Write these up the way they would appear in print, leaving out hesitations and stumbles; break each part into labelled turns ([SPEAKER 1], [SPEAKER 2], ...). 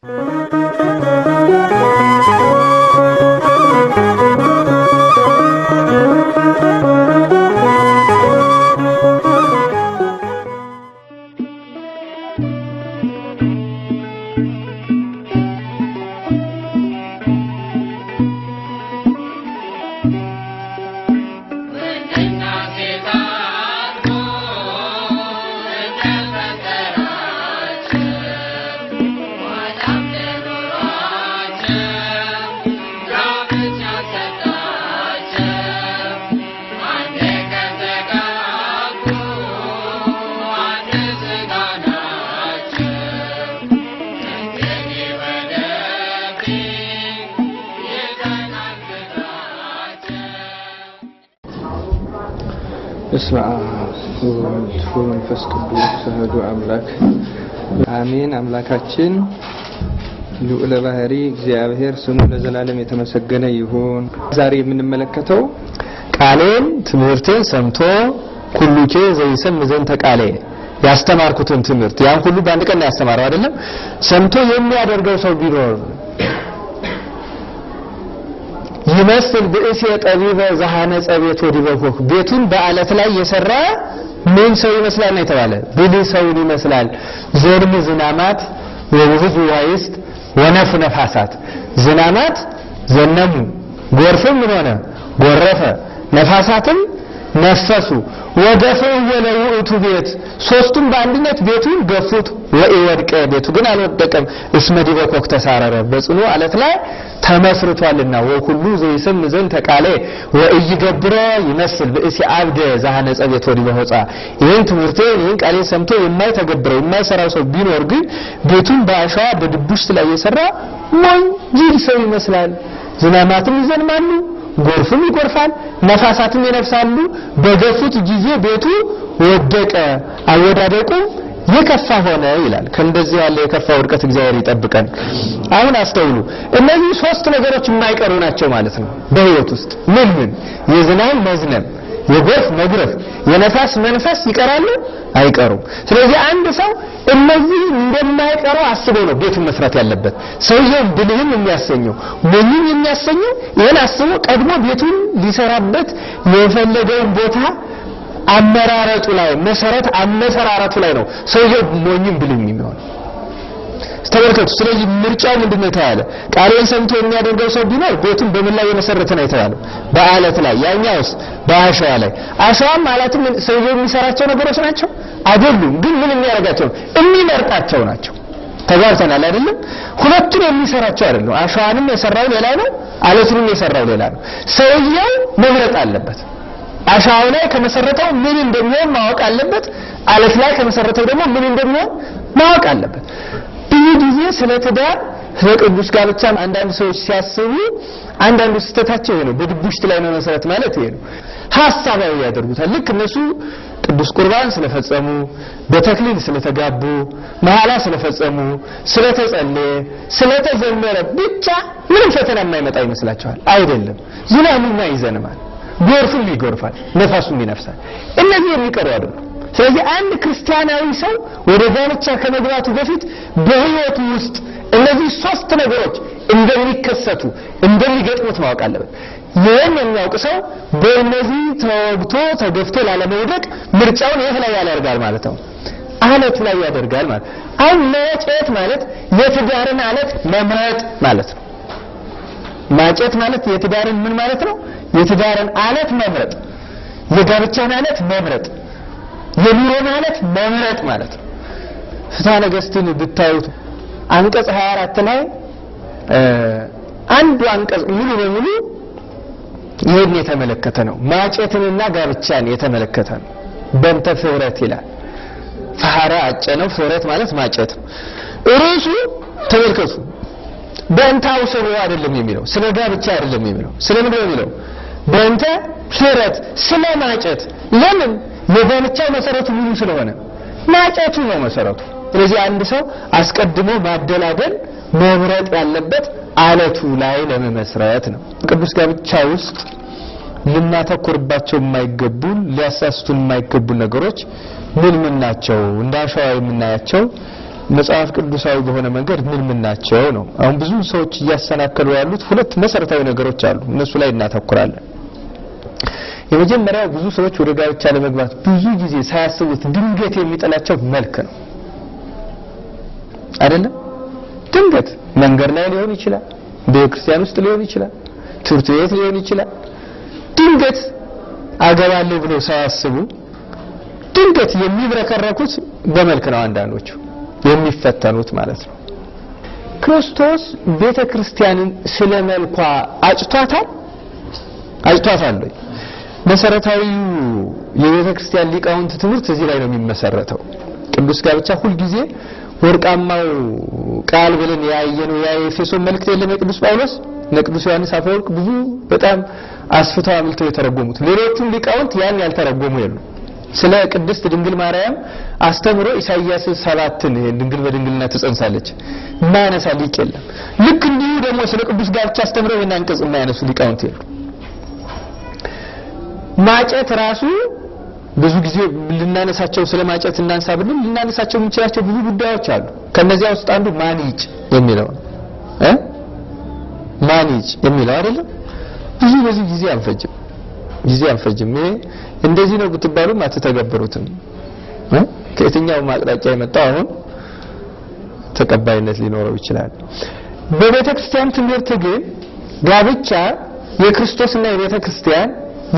[SPEAKER 1] بسم الله ወመንፈስ ቅዱስ አሐዱ አምላክ አሜን። አምላካችን ልዑለ ባህሪ እግዚአብሔር ስሙ ለዘላለም የተመሰገነ ይሁን። ዛሬ የምንመለከተው ቃሌን ትምህርቴን ሰምቶ ኩሉኬ ዘይሰም ዘንተ ቃሌ ያስተማርኩትን ትምህርት ያን ሁሉ በአንድ ቀን ያስተማረው አይደለም። ሰምቶ የሚያደርገው ሰው ቢኖር ይመስል በእሴ ጠቢበ ዘሐነጸ ቤት ወዲበኮክ ቤቱን በአለት ላይ የሰራ ምን ሰው ይመስላል ነው የተባለ? ብልህ ሰውን ይመስላል። ዘርም ዝናማት ወውህዝ ዋይስት ወነፍ ነፋሳት ዝናማት ዘነሙ፣ ጎርፍም ምን ሆነ ጎረፈ፣ ነፋሳትም ነፈሱ። ወደፈው ወለውእቱ ቤት ሶስቱም በአንድነት ቤቱን ገፉት። ወይወድቀ ቤቱ ግን አልወደቀም። እስመ ዲበኮክ ተሳረረ በጽኑ አለት ላይ ተመስርቷልና። ወኩሉ ዘይሰም ዘንተ ቃሌ ወይገብረ ይመስል በእሲ አብደ ዘሐነጸ ቤት ወዲበሆጻ ይህን ትምህርቴ ይህን ቃሌ ሰምቶ የማይተገብረው የማይሰራው ሰው ቢኖር ግን ቤቱን በአሸዋ በድቡሽት ላይ የሰራ ሞኝ ሰው ይመስላል። ዝናማትም ይዘንማሉ፣ ጎርፍም ይጎርፋል፣ ነፋሳትም ይነፍሳሉ። በገፉት ጊዜ ቤቱ ወደቀ፣ አወዳደቁ የከፋ ሆነ ይላል። ከእንደዚህ ያለ የከፋ ውድቀት እግዚአብሔር ይጠብቀን። አሁን አስተውሉ። እነዚህ ሶስት ነገሮች የማይቀሩ ናቸው ማለት ነው በህይወት ውስጥ። ምን የዝናብ መዝነብ፣ የጎርፍ መጉረፍ፣ የነፋስ መንፈስ ይቀራሉ? አይቀሩም። ስለዚህ አንድ ሰው እነዚህ እንደማይቀሩ አስቦ ነው ቤቱን መስራት ያለበት። ሰውየው ብልህም የሚያሰኘው ሞኝም የሚያሰኘው ይሄን አስቦ ቀድሞ ቤቱን ሊሰራበት የፈለገውን ቦታ አመራረጡ ላይ መሰረት አመሰራረቱ ላይ ነው ሰውየው ሞኝም ብልህም የሚሆነው። ተመልከቱ። ስለዚህ ምርጫው ምንድነው ተባለ? ቃሌን ሰምቶ የሚያደርገው ሰው ቢኖር ቤቱን በምን ላይ የመሰረተ ነው የተባለው? በአለት ላይ። ያኛውስ በአሸዋ ላይ። አሸዋም ማለትም ሰውየው የሚሰራቸው ነገሮች ናቸው አይደሉም፣ ግን ምን የሚያደርጋቸው የሚመርጣቸው ናቸው። ተጋርተናል አይደለም? ሁለቱን የሚሰራቸው አይደለም። አሸዋንም የሰራው ሌላ ነው፣ አለቱንም የሰራው ሌላ ነው። ሰውየው መምረጥ አለበት። አሸዋው ላይ ከመሰረተው ምን እንደሚሆን ማወቅ አለበት። አለት ላይ ከመሰረተው ደግሞ ምን እንደሚሆን ማወቅ አለበት። ብዙ ጊዜ ስለ ትዳር ስለ ቅዱስ ጋብቻ አንዳንድ ሰዎች ሲያስቡ አንዳንዱ ስተታቸው ነው በድቡሽት ላይ ነው መሰረት ማለት ይሄ ነው። ሐሳባዊ ያደርጉታል። ልክ እነሱ ቅዱስ ቁርባን ስለፈጸሙ፣ በተክሊል ስለተጋቡ፣ መሐላ ስለፈጸሙ፣ ስለተጸለየ፣ ስለተዘመረ ብቻ ምንም ፈተና የማይመጣ ይመስላቸዋል። አይደለም። ዝናቡማ ይዘንማል፣ ጎርፉም ይጎርፋል፣ ነፋሱም ይነፍሳል። እነዚህ የሚቀሩ አይደሉም። ስለዚህ አንድ ክርስቲያናዊ ሰው ወደ ጋብቻ ከመግባቱ በፊት በህይወቱ ውስጥ እነዚህ ሶስት ነገሮች እንደሚከሰቱ እንደሚገጥሙት ማወቅ አለበት። ይህን የሚያውቅ ሰው በእነዚህ ተወግቶ ተገፍቶ ላለመውደቅ ምርጫውን የት ላይ ያደርጋል ማለት ነው? አለት ላይ ያደርጋል ማለት። አሁን ማጨት ማለት የትዳርን አለት መምረጥ ማለት ነው። ማጨት ማለት የትዳርን ምን ማለት ነው? የትዳርን አለት መምረጥ፣ የጋብቻን አለት መምረጥ፣ የኑሮን አለት መምረጥ ማለት ነው። ፍትሐ ነገሥትን ብታዩት አንቀጽ 24 ላይ አንዱ አንቀጽ ሙሉ በሙሉ ይሄን የተመለከተ ነው። ማጨትንና ጋብቻን የተመለከተ ነው። በእንተ ፍህረት ይላል። ፈሐረ አጨ ነው። ፍህረት ማለት ማጨት ነው። ርዕሱ ተመልከቱ። በእንታው ሰው አይደለም የሚለው፣ ስለ ጋብቻ አይደለም የሚለው። ስለምን ነው የሚለው? በእንተ ፍህረት፣ ስለ ማጨት። ለምን? የጋብቻው መሰረቱ ምን ስለሆነ ማጨቱ ነው መሰረቱ። ስለዚህ አንድ ሰው አስቀድሞ ማደላደል መምረጥ ያለበት አለቱ ላይ ለመመስረት ነው። ቅዱስ ጋብቻ ውስጥ ልናተኩርባቸው የማይገቡን ሊያሳስቱን የማይገቡ ነገሮች ምን ናቸው? እንዳሻው የምናያቸው መጽሐፍ ቅዱሳዊ በሆነ መንገድ ምን ናቸው ነው። አሁን ብዙ ሰዎች እያሰናከሉ ያሉት ሁለት መሰረታዊ ነገሮች አሉ። እነሱ ላይ እናተኩራለን። የመጀመሪያው ብዙ ሰዎች ወደ ጋብቻ ለመግባት ብዙ ጊዜ ሳያስቡት ድንገት የሚጠላቸው መልክ ነው አይደለም? ድንገት መንገድ ላይ ሊሆን ይችላል፣ በክርስቲያን ውስጥ ሊሆን ይችላል፣ ትምህርት ቤት ሊሆን ይችላል። ድንገት አገባለሁ ብለው ሳያስቡ ድንገት የሚብረከረኩት በመልክ ነው። አንዳንዶቹ የሚፈተኑት ማለት ነው። ክርስቶስ ቤተክርስቲያንን ስለመልኳ አጭቷታል ወይ? መሰረታዊ የቤተክርስቲያን ሊቃውንት ትምህርት እዚህ ላይ ነው የሚመሰረተው። ቅዱስ ጋብቻ ሁሉ ጊዜ ወርቃማው ቃል ብለን ያየነው የኤፌሶን መልእክት የለም የቅዱስ ጳውሎስ ለቅዱስ ዮሐንስ አፈወርቅ ብዙ በጣም አስፍተው አምልተው የተረጎሙት። ሌሎቹም ሊቃውንት ያን ያልተረጎሙ የሉ። ስለ ቅድስት ድንግል ማርያም አስተምሮ ኢሳይያስ 7ን ድንግል በድንግልና ትጸንሳለች ማነሳ ሊቅ የለም። ልክ እንዲሁ ደግሞ ስለ ቅዱስ ጋብቻ አስተምሮ የናንቀጽ የማያነሱ ሊቃውንት የሉ። ማጨት ራሱ ብዙ ጊዜ ልናነሳቸው ስለማጨት እናንሳ ብለን ልናነሳቸው የምንችላቸው ብዙ ጉዳዮች አሉ። ከነዚያ ውስጥ አንዱ ማንይጭ የሚለው ነው። ማንይጭ የሚለው አይደለም ብዙ ጊዜ አንፈጅም። እንደዚህ ነው ብትባሉም አትተገብሩትም። ከየትኛው ማቅጣጫ የመጣው አሁን ተቀባይነት ሊኖረው ይችላል። በቤተክርስቲያን ትምህርት ግን ጋብቻ የክርስቶስና የቤተክርስቲያን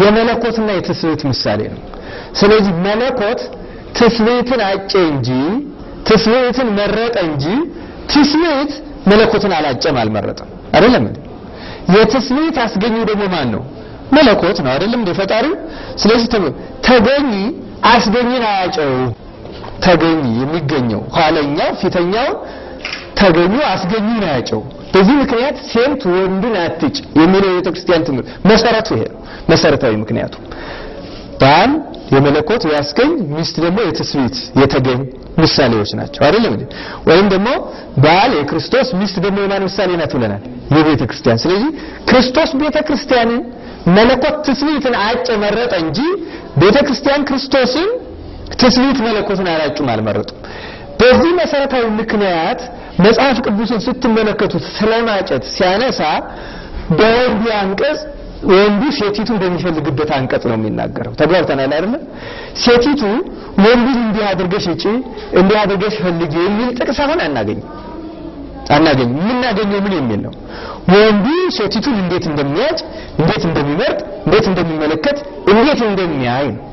[SPEAKER 1] የመለኮትና የትስብእት ምሳሌ ነው። ስለዚህ መለኮት ትስብእትን አጨ እንጂ ትስብእትን መረጠ እንጂ ትስብእት መለኮትን አላጨም አልመረጠም አይደለም እንዴ? የትስብእት አስገኘው ደግሞ ማን ነው? መለኮት ነው አይደለም እንዴ? ፈጣሪው። ስለዚህ ተገኝ አስገኝን አያጨው። ተገኝ የሚገኘው ኋለኛው ፊተኛው ተገኙ አስገኝን አያጨው። በዚህ ምክንያት ሴት ወንድን አትጭ የሚለው የቤተክርስቲያን ትምህርት መሰረቱ ይሄ ነው። መሰረታዊ ምክንያቱ ባል የመለኮት ያስገኝ ሚስት ደግሞ የትስብእት የተገኝ ምሳሌዎች ናቸው አይደለም እንዴ? ወይም ደግሞ ባል የክርስቶስ ሚስት ደግሞ የማን ምሳሌ ናት ብለናል? የቤተክርስቲያን። ስለዚህ ክርስቶስ ቤተክርስቲያንን መለኮት ትስብእትን አጨ መረጠ እንጂ ቤተክርስቲያን ክርስቶስን ትስብእት መለኮትን አላጩም አልመረጡም። በዚህ መሰረታዊ ምክንያት መጽሐፍ ቅዱስን ስትመለከቱት ስለማጨት ሲያነሳ በወንዱ አንቀጽ ወንዱ ሴቲቱን በሚፈልግበት አንቀጽ ነው የሚናገረው። ተጓብተናል አይደል? ሴቲቱ ወንዱን እንዲህ አድርገሽ እጪ እንዲህ አድርገሽ ፈልጊ የሚል ጥቅስ አሁን አናገኝም። የምናገኘው ምን የሚል ነው? ወንዱ ሴቲቱን እንዴት እንደሚያጭ፣ እንዴት እንደሚመርጥ፣ እንዴት እንደሚመለከት፣ እንዴት እንደሚያይ ነው።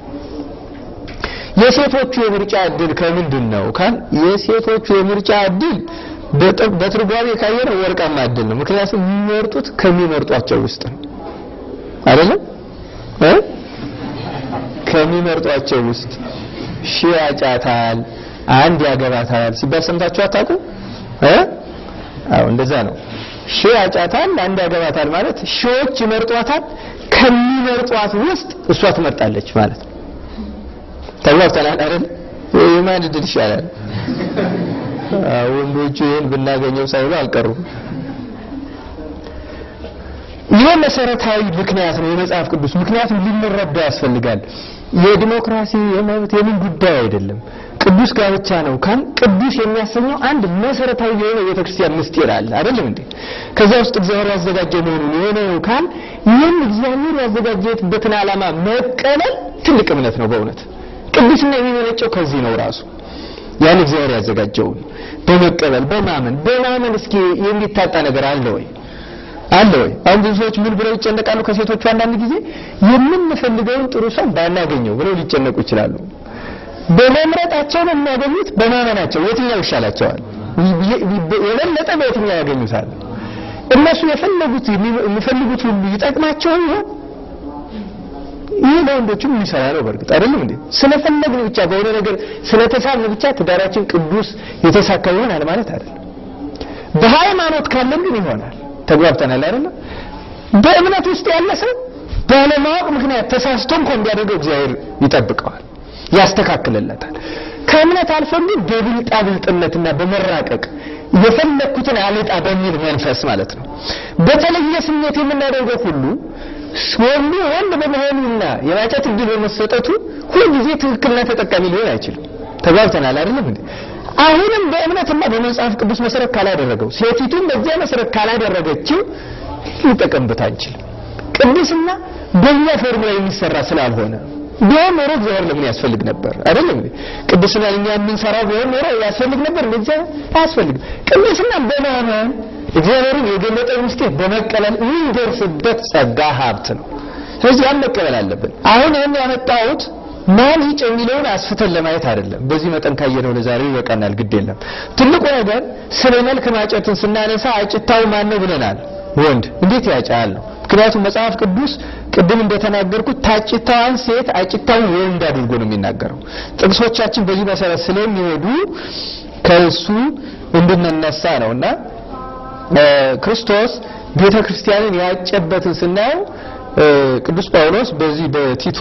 [SPEAKER 1] የሴቶቹ የምርጫ ዕድል ከምንድን ነው ካል የሴቶቹ የምርጫ ዕድል በትርጓሜ ካየነው ወርቃማ ዕድል ነው። ምክንያቱም የሚመርጡት ከሚመርጧቸው ውስጥ ነው አይደለም? ከሚመርጧቸው ውስጥ ሺህ ያጫታል አንድ ያገባታል ሲባል ሰምታችሁ አታውቁ? አዎ እንደዛ ነው። ሺህ ያጫታል አንድ ያገባታል ማለት ሺዎች ይመርጧታል፣ ከሚመርጧት ውስጥ እሷ ትመርጣለች ማለት ነው። ተጓብተናል አይደል? የማን ዕድል ይሻላል? ወንዶቹ ይሄን ብናገኘው ሳይሉ አልቀሩም። ይህ መሰረታዊ ምክንያት ነው የመጽሐፍ ቅዱስ። ምክንያቱም ሊመረዳ ያስፈልጋል። የዲሞክራሲ የመብት የምን ጉዳይ አይደለም። ቅዱስ ጋብቻ ነው ካል ቅዱስ የሚያሰኘው አንድ መሰረታዊ የሆነ የቤተክርስቲያን ምስጢር አለ አይደለም እንዴ? ከዛ ውስጥ እግዚአብሔር ያዘጋጀው መሆኑን የሆነው ካል ይህን እግዚአብሔር ያዘጋጀበትን ዓላማ መቀበል ትልቅ እምነት ነው በእውነት። ቅዱስና የሚመነጨው ከዚህ ነው ራሱ ያን እግዚአብሔር ያዘጋጀውን በመቀበል በማመን እስኪ የሚታጣ ነገር አለ ወይ? አሁን ብዙ ሰዎች ምን ብለው ይጨነቃሉ? ከሴቶቹ አንዳንድ ጊዜ የምንፈልገውን ጥሩ ሰው ባናገኘው ብለው ሊጨነቁ ይችላሉ። በመምረጣቸው ነው የሚያገኙት? በማመናቸው የትኛው ይሻላቸዋል? የበለጠ በየትኛው ያገኙታል? እነሱ የሚፈልጉት ሁሉ ይጠቅማቸው ይሆን? ይህ ለወንዶችም የሚሰራ ነው በእርግጥ አይደለም እንዴ? ስለፈለግን ብቻ በሆነ ነገር ስለተሳብን ብቻ ትዳራችን ቅዱስ የተሳካ ይሆናል ማለት አይደለም። በሃይማኖት ካለን ግን ይሆናል። ተጓብተናል አይደል? በእምነት ውስጥ ያለ ሰው ባለማወቅ ምክንያት ተሳስቶ እንኳን ቢያደርገው እግዚአብሔር ይጠብቀዋል፣ ያስተካክልለታል። ከእምነት አልፎም በብልጣብልጥነትና በመራቀቅ የፈለኩትን አልጣ በሚል መንፈስ ማለት ነው በተለየ ስሜት የምናደርገው ሁሉ ወንድ በመሆኑና የማጨት ዕድል በመሰጠቱ ሁሉ ጊዜ ትክክልና ተጠቃሚ ሊሆን አይችልም። ተጓብተናል አይደል እንዴ? አሁንም በእምነትና በመጽሐፍ ቅዱስ መሰረት ካላደረገው ሴቲቱን በዚያ መሰረት ካላደረገችው ሊጠቀምበት አይችልም። ቅድስና በእኛ ፎርሙላ የሚሰራ ስላልሆነ ቢሆን ኖሮ እግዚአብሔር ለምን ያስፈልግ ነበር አይደል እንዴ? ቅድስና እኛ የምንሰራው ቢሆን ኖሮ ያስፈልግ ነበር እንዴ? አያስፈልግም። ቅድስና በማመን እግዚአብሔርን የገለጠው ምስጢር በመቀበል የሚደርስበት ጸጋ ሀብት ነው። ስለዚህ ያን መቀበል አለብን። አሁን ይሄን ያመጣሁት ማን ይጨሚለውን አስፍተን ለማየት አይደለም። በዚህ መጠን ካየነው ለዛሬ ይበቃናል። ግድ የለም። ትልቁ ነገር ስለ መልክ ማጨትን ስናነሳ አጭታው ማን ነው ብለናል? ወንድ። እንዴት ያጫል ነው? ምክንያቱም መጽሐፍ ቅዱስ ቅድም እንደተናገርኩት ታጭታዋን ሴት አጭታውን ወንድ አድርጎ ነው የሚናገረው። ጥቅሶቻችን በዚህ መሰረት ስለሚሄዱ ከእሱ እንድንነሳ ነውና ክርስቶስ ቤተክርስቲያንን ያጨበትን ስናየው ቅዱስ ጳውሎስ በዚህ በቲቶ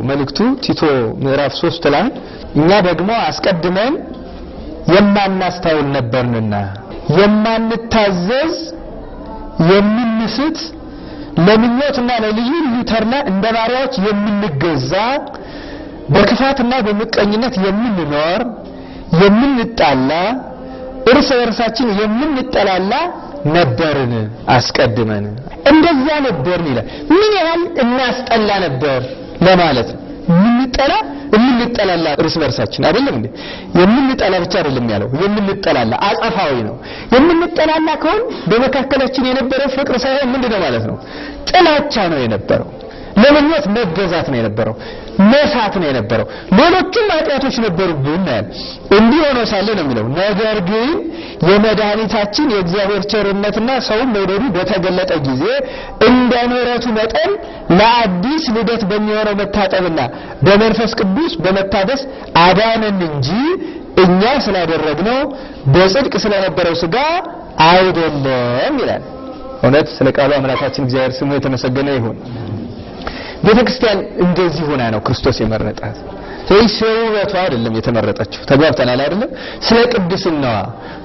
[SPEAKER 1] መልእክቱ ቲቶ ምዕራፍ 3 ላይ እኛ ደግሞ አስቀድመን የማናስተውል ነበርንና የማንታዘዝ የምንስት ለምኞትና ለልዩ ልዩ ተርና እንደ ባሪያዎች የምንገዛ በክፋትና በምቀኝነት የምንኖር የምንጣላ እርስ በርሳችን የምንጠላላ ነበርን አስቀድመን እንደዛ ነበርን ይላል። ምን ያህል እናስጠላ ነበር ለማለት ነው። የምንጠላላ እርስ በርሳችን አይደለም እንዴ? የምንጠላ ብቻ አይደለም ያለው የምንጠላላ አጻፋዊ ነው። የምንጠላላ ከሆነ በመካከላችን የነበረው ፍቅር ሳይሆን ምንድነው ማለት ነው? ጥላቻ ነው የነበረው። ለምኞት መገዛት ነው የነበረው። መሳት ነው የነበረው። ሌሎችም ኃጢአቶች ነበሩብን ማለት እንዲህ ሆኖ ሳለ ነው የሚለው። ነገር ግን የመድኃኒታችን የእግዚአብሔር ቸርነትና ሰውን መውደዱ በተገለጠ ጊዜ እንደ ምሕረቱ መጠን ለአዲስ ልደት በሚሆነው መታጠብና በመንፈስ ቅዱስ በመታደስ አዳነን እንጂ እኛ ስላደረግነው በጽድቅ ስለነበረው ሥጋ አይደለም ይላል። እውነት ስለ ቃሉ አምላካችን እግዚአብሔር ስሙ የተመሰገነ ይሁን። ቤተክርስቲያን እንደዚህ ሆና ነው ክርስቶስ የመረጣት። ስለዚህ ውበቷ አይደለም የተመረጠችው። ተግባብተናል አይደለም? ስለ ቅድስናዋ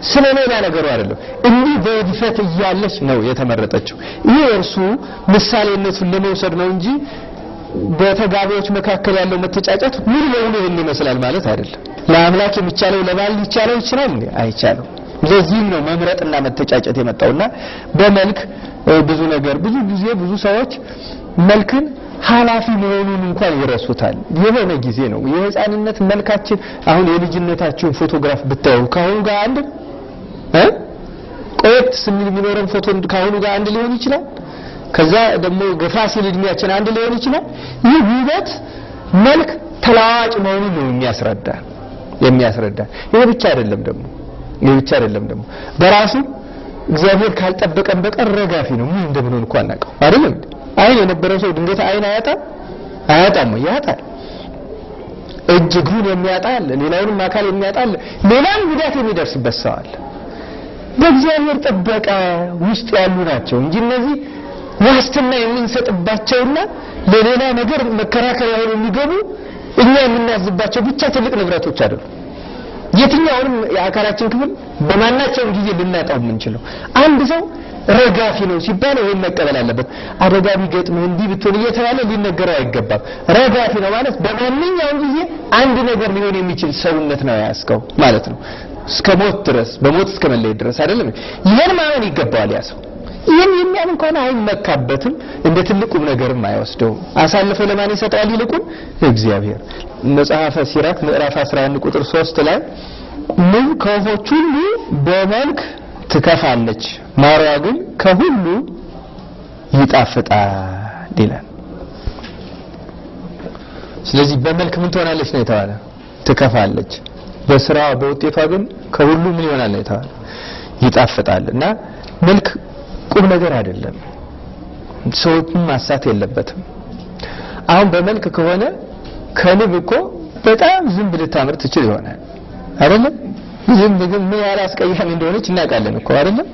[SPEAKER 1] ስለ ሌላ ነገሩ አይደለም። እንዲህ በድፈት እያለች ነው የተመረጠችው። ይህ እርሱ ምሳሌነቱን ለመውሰድ ነው እንጂ በተጋቢዎች መካከል ያለው መተጫጨት ሙሉ ለሙሉ ይሄን ይመስላል ማለት አይደለም። ለአምላክ የሚቻለው ለባል ሊቻለው ይችላል እንዴ? አይቻለው። ለዚህም ነው መምረጥና መተጫጨት የመጣውና በመልክ ብዙ ነገር ብዙ ጊዜ ብዙ ሰዎች መልክን ኃላፊ መሆኑን እንኳን ይረሱታል። የሆነ ጊዜ ነው የህፃንነት መልካችን። አሁን የልጅነታችሁን ፎቶግራፍ ብታዩ ካሁኑ ጋር አንድ ቆየት ስንል የሚኖረን ፎቶ ካሁኑ ጋር አንድ ሊሆን ይችላል። ከዛ ደግሞ ገፋ ሲል እድሜያችን አንድ ሊሆን ይችላል። ይህ ውበት መልክ ተለዋዋጭ መሆኑን ነው የሚያስረዳ። ይሄ ብቻ አይደለም ደግሞ በራሱ እግዚአብሔር ካልጠበቀን በቀር ረጋፊ ነው። ምን እንደምንሆን እንኳን አናውቀው አይደለም። አይን የነበረው ሰው ድንገት አይን አያጣም። እጅ እግሩን የሚያጣል፣ ሌላውንም አካል የሚያጣል፣ ሌላም ጉዳት የሚደርስበት ሰው አለ። በእግዚአብሔር ጥበቃ ውስጥ ያሉ ናቸው እንጂ እነዚህ ዋስትና የምንሰጥባቸውና ለሌላ ነገር መከራከሪያ ሆነው የሚገቡ እኛ የምናዝባቸው ብቻ ትልቅ ንብረቶች አይደሉም። የትኛውንም የአካላችን ክፍል በማናቸውም ጊዜ ልናጣው የምንችለው አንድ ሰው ረጋፊ ነው ሲባል ይሄን መቀበል አለበት። አደጋ ቢገጥምህ እንዲህ ብትሆን እየተባለ ሊነገረው አይገባም። ረጋፊ ነው ማለት በማንኛውም ጊዜ አንድ ነገር ሊሆን የሚችል ሰውነት ነው ያስከው ማለት ነው። እስከ ሞት ድረስ በሞት እስከ መለየት ድረስ አይደለም። ይሄን ማመን ይገባዋል ያ ሰው። ይሄን የሚያምን ከሆነ አይመካበትም፣ እንደ ትልቁም ነገርም አይወስደው። አሳልፎ ለማን ይሰጣል? ይልቁን እግዚአብሔር። መጽሐፈ ሲራክ ምዕራፍ 11 ቁጥር 3 ላይ ምን ከወፎች ሁሉ በመልክ ትከፋለች፣ ማሯ ግን ከሁሉ ይጣፍጣል ይላል። ስለዚህ በመልክ ምን ትሆናለች ነው የተባለ? ትከፋለች። በስራዋ በውጤቷ ግን ከሁሉ ምን ይሆናል ነው የተባለ? ይጣፍጣል። እና መልክ ቁም ነገር አይደለም፣ ሰውን ማሳት የለበትም። አሁን በመልክ ከሆነ ከንብ እኮ በጣም ዝም ብለህ ታምር ትችል ይሆናል አይደለም? ዝም ግን ምን ያህል አስቀያሚ እንደሆነች እናውቃለን እኮ አይደለም?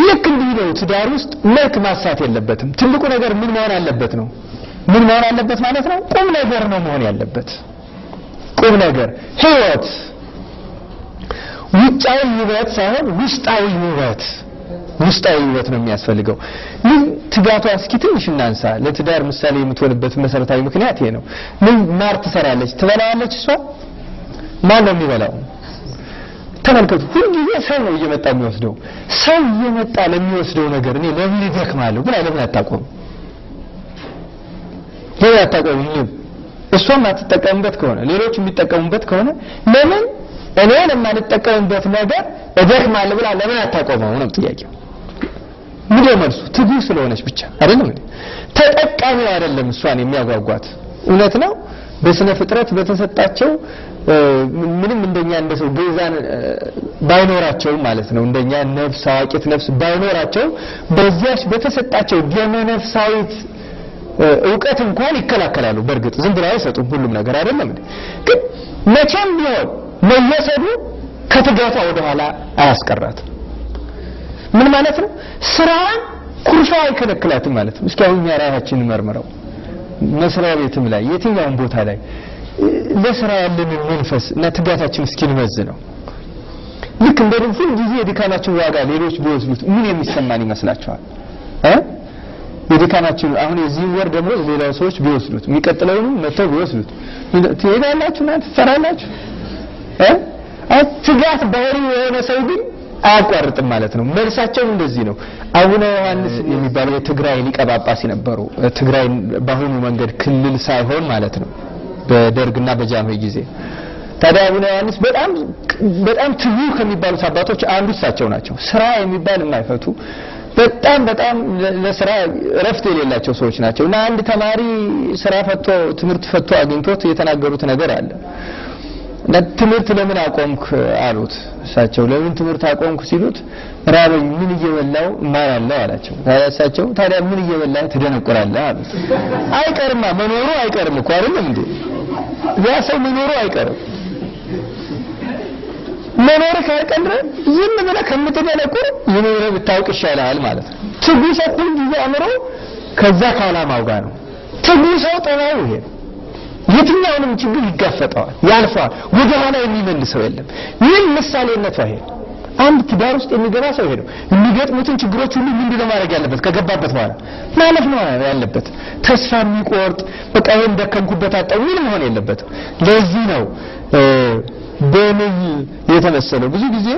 [SPEAKER 1] ልክ እንዲህ ነው ትዳር ውስጥ መልክ ማሳት የለበትም። ትልቁ ነገር ምን መሆን አለበት ነው? ምን መሆን አለበት ማለት ነው? ቁም ነገር ነው መሆን ያለበት። ቁም ነገር ህይወት፣ ውጫዊ ውበት ሳይሆን ውስጣዊ ውበት ነው የሚያስፈልገው። ምን ትጋቷ እስኪ ትንሽ እናንሳ። ለትዳር ምሳሌ የምትሆንበት መሰረታዊ ምክንያት ይሄ ነው። ምን ማር ትሰራለች፣ ትበላዋለች። እሷ ማን ነው የሚበላው? ተመልከቱ ሁሉ ጊዜ ሰው ነው እየመጣ የሚወስደው ሰው እየመጣ ለሚወስደው ነገር እኔ ለምን ይደክማለሁ ግን ለምን አታቆም እሷም አትጠቀምበት ከሆነ ሌሎች የሚጠቀሙበት ከሆነ ለምን እኔ ለማልጠቀምበት ነገር እደክማለሁ ብላ ለምን አታቆመው ነው ጥያቄው ምን መልሱ ትጉ ስለሆነች ብቻ አይደለም ተጠቃሚ አይደለም እሷን የሚያጓጓት እውነት ነው በስነ ፍጥረት በተሰጣቸው ምንም እንደኛ እንደሰው ገዛን ባይኖራቸው ማለት ነው እንደኛ ነፍስ አዋቂት ነፍስ ባይኖራቸው በዚያች በተሰጣቸው ደመ ነፍሳዊት ዕውቀት እንኳን ይከላከላሉ በርግጥ ዝም ብለው አይሰጡም ሁሉም ነገር አይደለም ግን መቼም ቢሆን መየሰዱ ከትጋቷ ወደ ኋላ አያስቀራት ምን ማለት ነው ስራዋን ኩርሻ አይከለክላትም ማለት ነው እስኪ አሁን ያራያችን መርመረው መስሪያ ቤትም ላይ የትኛውም ቦታ ላይ ለስራ ያለን መንፈስ እና ትጋታችን እስኪንመዝነው ልክ እንደዚህ ሁሉ ጊዜ የድካማችን ዋጋ ሌሎች ቢወስዱት ምን የሚሰማን ይመስላችኋል የድካማችን አሁን የዚህ ወር ደግሞ ሌላው ሰዎች ቢወስዱት የሚቀጥለውን መተው ቢወስዱት ትሄዳላችሁ እና ትሰራላችሁ ትጋት ባህሪ የሆነ ሰው ግን አያቋርጥም ማለት ነው መልሳቸው እንደዚህ ነው አቡነ ዮሐንስ የሚባለው የትግራይ ሊቀ ጳጳስ ነበሩ ትግራይ በአሁኑ መንገድ ክልል ሳይሆን ማለት ነው በደርግና በጃንሆይ ጊዜ ታዲያ አቡነ ዮሐንስ በጣም ትጉ ከሚባሉት አባቶች አንዱ እሳቸው ናቸው ስራ የሚባል የማይፈቱ በጣም ለስራ ረፍት የሌላቸው ሰዎች ናቸው እና አንድ ተማሪ ስራ ፈቶ ትምህርት ፈቶ አግኝቶት የተናገሩት ነገር አለ ትምህርት ለምን አቆምክ አሉት እሳቸው ለምን ትምህርት አቆምክ ሲሉት ራበኝ ምን እየበላው ማራለው አላቸው ታያሳቸው ታዲያ ምን እየበላህ ትደነቁራለህ አሉት አይቀርማ መኖሩ አይቀርም እኮ አይደለም እንዴ ያ ሰው መኖሩ አይቀርም መኖር ካቀረ ዝም ብለህ ከምትደነቁር ይኖር ብታውቅ ይሻላል ማለት ነው ትጉ ሰው ሁሉ አምሮ ከዛ ካላማው ጋር ነው ትጉ ሰው ጠባዩ ይሄ የትኛውንም ችግር ይጋፈጣል ያልፋል ወደ ኋላ የሚመልሰው የለም ምን ምሳሌነት ይሄ አንድ ትዳር ውስጥ የሚገባ ሰው ይሄ ነው የሚገጥሙትን ችግሮች ሁሉ ምንድነው ማድረግ ያለበት ከገባበት በኋላ ማለፍ ነው ያለበት ተስፋ የሚቆርጥ በቃ ይሄን ደከምኩበት አጣው ምን መሆን የለበት ለዚህ ነው በነኝ የተመሰለው ብዙ ጊዜ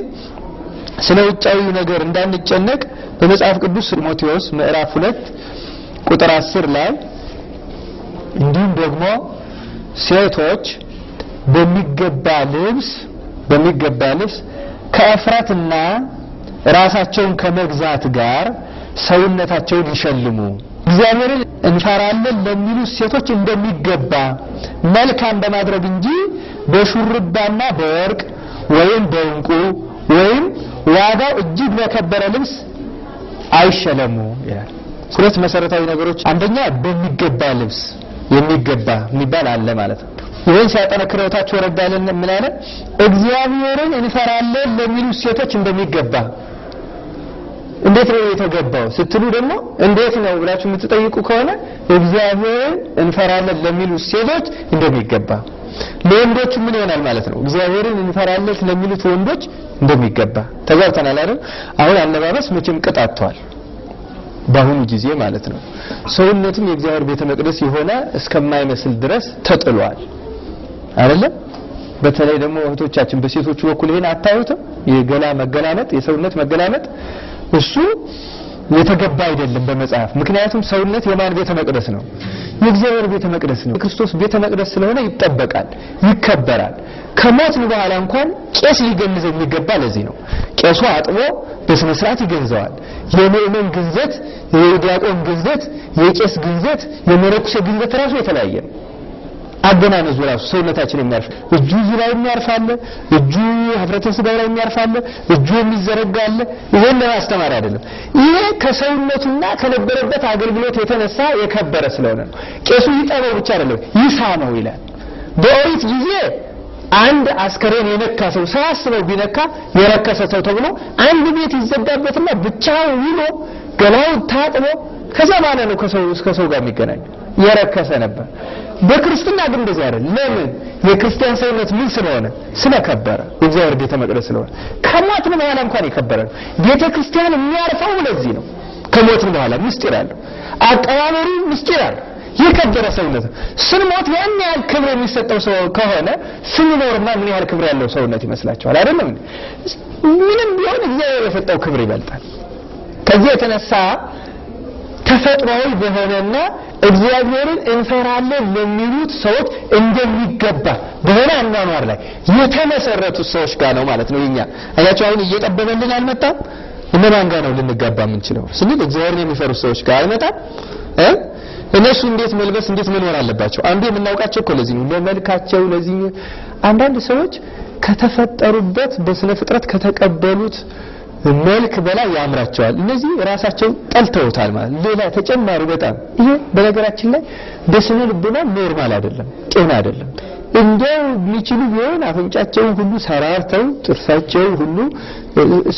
[SPEAKER 1] ስለ ውጫዊ ነገር እንዳንጨነቅ በመጽሐፍ ቅዱስ ጢሞቴዎስ ምዕራፍ 2 ቁጥር 10 ላይ እንዲሁም ደግሞ ሴቶች በሚገባ ልብስ ከእፍረትና ራሳቸውን ከመግዛት ጋር ሰውነታቸውን ይሸልሙ እግዚአብሔርን እንፈራለን ለሚሉ ሴቶች እንደሚገባ መልካም በማድረግ እንጂ በሹርባና በወርቅ ወይም በእንቁ ወይም ዋጋው እጅግ በከበረ ልብስ አይሸለሙ ይላል ሁለት መሰረታዊ ነገሮች አንደኛ በሚገባ ልብስ የሚገባ የሚባል አለ ማለት ነው ይሄን ሲያጠነክረውታቸው ወረዳለን ምን አለ እግዚአብሔርን እንፈራለን ለሚሉ ሴቶች እንደሚገባ እንዴት ነው የተገባው ስትሉ ደግሞ እንዴት ነው ብላችሁ የምትጠይቁ ከሆነ እግዚአብሔርን እንፈራለን ለሚሉ ሴቶች እንደሚገባ ለወንዶች ምን ይሆናል ማለት ነው እግዚአብሔርን እንፈራለን ለሚሉት ወንዶች እንደሚገባ ተጋብተናል አይደል አሁን አለባበስ መቼም ቅጣቷል በአሁኑ ጊዜ ማለት ነው ሰውነትም የእግዚአብሔር ቤተ መቅደስ የሆነ እስከማይመስል ድረስ ተጥሏል አይደለም በተለይ ደግሞ እህቶቻችን በሴቶቹ በኩል ይሄን አታዩትም የገላ መገላመጥ የሰውነት መገላመጥ እሱ የተገባ አይደለም በመጽሐፍ ምክንያቱም ሰውነት የማን ቤተ መቅደስ ነው የእግዚአብሔር ቤተ መቅደስ ነው ክርስቶስ ቤተ መቅደስ ስለሆነ ይጠበቃል ይከበራል ከሞትን በኋላ እንኳን ቄስ ሊገንዘው የሚገባ ለዚህ ነው ቄሱ አጥቦ በስነ ስርዓት ይገንዘዋል የምእመን ግንዘት የዲያቆን ግንዘት የቄስ ግንዘት የመነኩሴ ግንዘት ራሱ የተለያየ ነው አገናነዙ ራሱ ሰውነታችን የሚያርፍ እጁ ላይ የሚያርፋል እጁ ህብረተ ስጋ ላይ የሚያርፋል እጁ የሚዘረጋል ይሄን ለማስተማር አይደለም ይሄ ከሰውነቱና ከነበረበት አገልግሎት የተነሳ የከበረ ስለሆነ ነው ቄሱ ይጠበው ብቻ አይደለም ይሳመው ይላል በኦሪት ጊዜ አንድ አስከሬን የነካ ሰው ሳያስበው ቢነካ የረከሰ ሰው ተብሎ አንድ ቤት ይዘጋበትና ብቻውን ውሎ ገላው ታጥቦ ከዛ በኋላ ነው ከሰው ጋር የሚገናኝ የረከሰ ነበር በክርስትና ግን እንደዚህ አይደል ለምን የክርስቲያን ሰውነት ምን ስለሆነ ስለከበረ የእግዚአብሔር ቤተ መቅደስ ስለሆነ ከሞትን በኋላ እንኳን የከበረ ቤተ ክርስቲያን የሚያርፈው ለዚህ ነው ከሞትን በኋላ ምስጢር አለው አቀባበሩ ምስጢር አለው የከበረ ሰውነት ስንሞት ያን ያህል ክብር የሚሰጠው ሰው ከሆነ ስንኖርና ምን ያህል ክብር ያለው ሰውነት ይመስላችኋል? አይደለም እንዴ? ምንም ቢሆን እግዚአብሔር የሰጠው ክብር ይበልጣል። ከዚህ የተነሳ ተፈጥሯዊ በሆነና እግዚአብሔርን እንፈራለን ለሚሉት ሰዎች እንደሚገባ በሆነ አኗኗር ላይ የተመሰረቱ ሰዎች ጋር ነው ማለት ነው። የኛ አያችሁ አሁን እየጠበበልን አልመጣም። እነማን ጋር ነው ልንጋባ የምንችለው ስንል እግዚአብሔርን የሚፈሩ ሰዎች ጋር አልመጣም። እነሱ እንዴት መልበስ እንዴት መኖር አለባቸው? አንዱ የምናውቃቸው እኮ ለዚህ ነው ለመልካቸው። ለዚህ አንዳንድ ሰዎች ከተፈጠሩበት በስነ ፍጥረት ከተቀበሉት መልክ በላይ ያምራቸዋል። እነዚህ ራሳቸው ጠልተውታል ማለት ሌላ ተጨማሪ በጣም ይሄ በነገራችን ላይ በስነ ልቦና ኖርማል አይደለም፣ ጤና አይደለም። እንደው የሚችሉ ቢሆን አፍንጫቸውን ሁሉ ሰራርተው ጥርሳቸው ሁሉ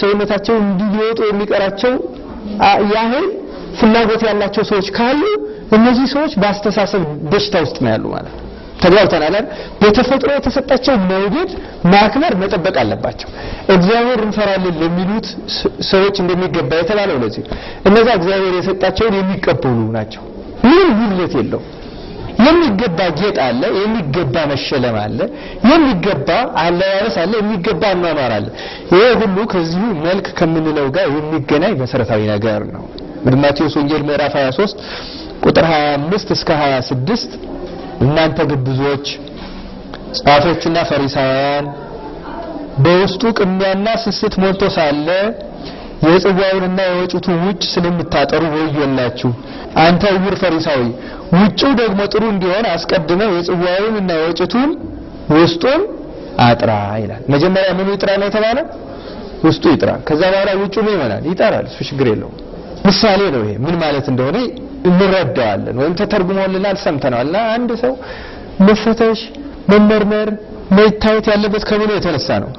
[SPEAKER 1] ሰውነታቸው እንዲወጡ የሚቀራቸው ያህል ፍላጎት ያላቸው ሰዎች ካሉ እነዚህ ሰዎች በአስተሳሰብ በሽታ ውስጥ ነው ያሉ ማለት ነው። ተግባብተናል አይደል? በተፈጥሮ የተሰጣቸው መውደድ ማክበር መጠበቅ አለባቸው። እግዚአብሔር እንፈራለን ለሚሉት ሰዎች እንደሚገባ የተባለው ለዚህ እነዛ እግዚአብሔር የሰጣቸውን የሚቀበሉ ናቸው። ምን ጉድለት የለው። የሚገባ ጌጥ አለ፣ የሚገባ መሸለም አለ፣ የሚገባ አለባበስ አለ፣ የሚገባ አኗኗር አለ። ይሄ ሁሉ ከዚሁ መልክ ከምንለው ጋር የሚገናኝ መሰረታዊ ነገር ነው። ማቴዎስ ወንጌል ምዕራፍ 23 ቁጥር 25 እስከ 26 እናንተ ግብዞች ጻፎችና ፈሪሳውያን በውስጡ ቅሚያና ስስት ሞልቶ ሳለ የጽዋውንና የወጭቱን ውጭ ስለምታጠሩ ወዮላችሁ። አንተ ዕውር ፈሪሳዊ ውጭው ደግሞ ጥሩ እንዲሆን አስቀድመው የጽዋውንና የወጭቱን ውስጡን አጥራ ይላል። መጀመሪያ ምኑ ይጥራ ነው የተባለው? ውስጡ ይጥራ። ከዛ በኋላ ውጭ ምን ይሆናል? ይጠራል። እሱ ችግር የለውም። ምሳሌ ነው ይሄ። ምን ማለት እንደሆነ እንረዳዋለን ወይም ተተርጉሞልናል፣ ሰምተናልና አንድ ሰው መፈተሽ መመርመር መታየት ያለበት ከምን የተነሳ ነው?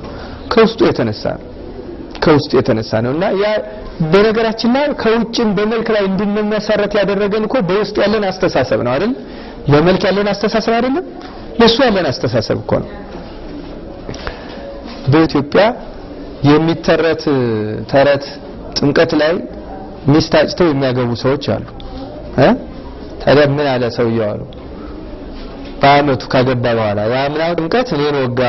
[SPEAKER 1] ከውስጡ የተነሳ ነው። ከውስጡ የተነሳ ነውና ያ በነገራችን ላይ ከውጭም በመልክ ላይ እንድንመሰረት ያደረገን እኮ በውስጥ ያለን አስተሳሰብ ነው አይደል? ለመልክ ያለን አስተሳሰብ አይደለም፣ ለሱ ያለን አስተሳሰብ እኮ ነው። በኢትዮጵያ የሚተረት ተረት ጥምቀት ላይ ሚስት አጭተው የሚያገቡ ሰዎች አሉ። ታዲያ ምን አለ ሰውየው አሉ በአመቱ ካገባ በኋላ ያምናው ጥምቀት እኔን ወጋ፣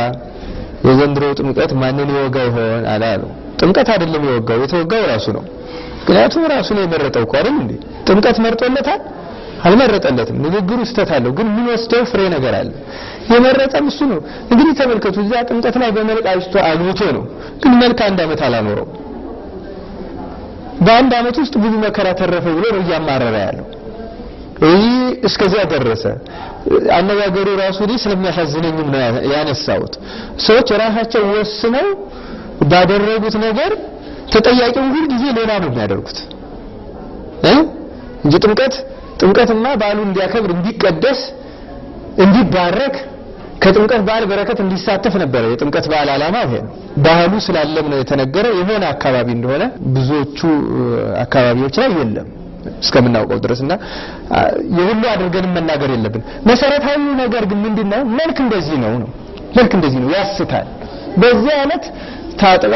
[SPEAKER 1] የዘንድሮ ጥምቀት ማንን ይወጋ ይሆን አላሉ። ጥምቀት አይደለም የወጋው፣ የተወጋው ራሱ ነው። ምክንያቱም ራሱ ነው የመረጠው እኮ አይደል እንዴ? ጥምቀት መርጦለታል? አልመረጠለትም። ንግግሩ ስተት አለው፣ ግን ምን ወስደው ፍሬ ነገር አለ። የመረጠም እሱ ነው። እንግዲህ ተመልከቱ፣ እዛ ጥምቀት ላይ በመልክ አጭቶ አግብቶ ነው፣ ግን መልክ አንድ አመት አላኖረው። በአንድ አመት ውስጥ ብዙ መከራ ተረፈ ብሎ ነው እያማረረ ያለው። ይህ እስከዚያ ደረሰ። አነጋገሩ ራሱ ላይ ስለሚያሳዝነኝም ነው ያነሳሁት። ሰዎች ራሳቸው ወስነው ባደረጉት ነገር ተጠያቂው ሁሉ ጊዜ ሌላ ነው የሚያደርጉት እንጂ ጥምቀትማ በዓሉ እንዲያከብር እንዲቀደስ እንዲባረክ ከጥምቀት በዓል በረከት እንዲሳተፍ ነበር የጥምቀት በዓል ዓላማ ይሄ ነው። ባህሉ ስላለም ነው የተነገረ። የሆነ አካባቢ እንደሆነ ብዙዎቹ አካባቢዎች ላይ የለም እስከምናውቀው ድረስና የሁሉ አድርገን መናገር የለብን። መሰረታዊ ነገር ግን ምንድነው? መልክ እንደዚህ ነው። መልክ እንደዚህ ነው፣ ያስታል። በዚህ አይነት ታጥባ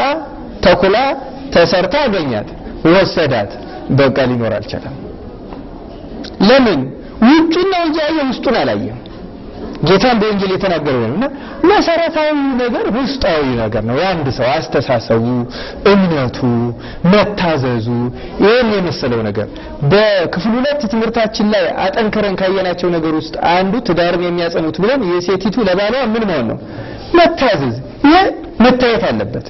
[SPEAKER 1] ተኩላ ተሰርታ አገኛት፣ ወሰዳት፣ በቃ ሊኖር አልቻለም። ለምን? ውጭውን ነው እንጂ ውስጡን አላየም። ጌታን በወንጌል የተናገረው ነውና መሰረታዊ ነገር ውስጣዊ ነገር ነው። የአንድ ሰው አስተሳሰቡ፣ እምነቱ፣ መታዘዙ ይሄን የመሰለው ነገር በክፍል 2 ትምህርታችን ላይ አጠንከረን ካየናቸው ነገር ውስጥ አንዱ ትዳርን የሚያጸኑት ብለን የሴቲቱ ለባሏ ምን መሆን ነው? መታዘዝ። ይሄ መታየት አለበት።